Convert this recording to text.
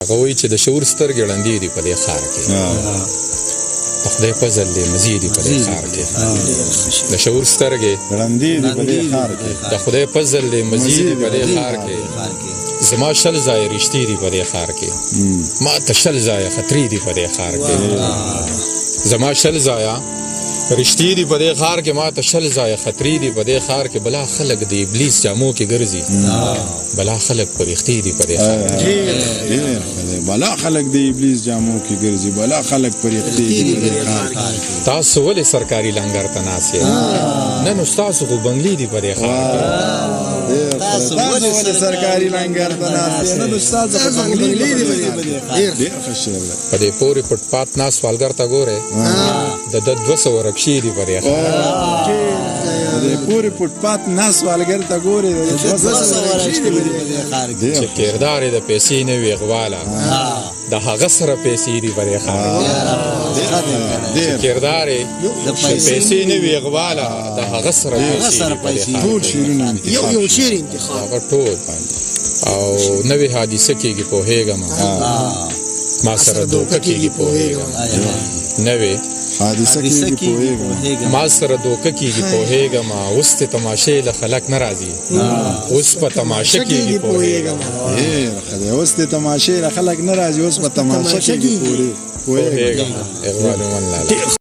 هغه وایي چې د شعور سترګې ړندې دي په دې ښار کې، د خدای فضل دی مزید دي په دې ښار کې، د شعور سترګې ړندې دي په دې ښار کې، د خدای فضل دی مزید دي په دې ښار کې، زما شل ځایه رښتې دي په دې ښار کې، ما ته شل ځایه خطرې دي په دې ښار کې، زما شل ځایه رښتې دي په دې ښار کې، ما ته شل ځایه خطرې دي په دې ښار کې، بلا خلک د ابلیس جامو کې ګرځي، بلا خلک پرښتې دي په دې ښار کې، بلا خلک د ابلیس جامو کې ګرځي، بلا خلک پرښتې دي په دې ښار کې. تاسو ولې سرکاري لنګر ته ناست یې؟ نن ستاسو خو بنګلې دي په دې ښار کې. تاسو ولې سرکاري لنګر ته ناست یې؟ نن ستاسو خو بنګلې دي په دې ښار کې. ډېر ښه شعر دی. په دې پورې پټ پات ناست سوالګر ته ګورئ، د 200 رکشې دي په دې ښار کې. د پورې پټ پات ناست سوالګر ته ګورئ، د 200 رکشې دي په دې ښار کې. چې کردار یې د پیسې نه وي اغواله، د هغه سره پیسې دي په دې ښار کې. کردار یې د پیسې نه وي اغواله، د هغه سره پیسې دي په دې ښار کې. ټول شعرونه یو شعر انتخاب هغه ټول او نوې حادثه کېږي پوهېږم، ما سره دوکه کېږي پوهېږم، نوې حادثه کېږي پوهېږم، ما سره دوکه کېږي پوهېږم، اوس ته تماشې له خلک نه راځي، اوس په تماشه کېږي پوهېږم، اوس ته تماشې له خلک نه راځي، اوس په تماشه کېږي پوهېږم. اقبال من لاله.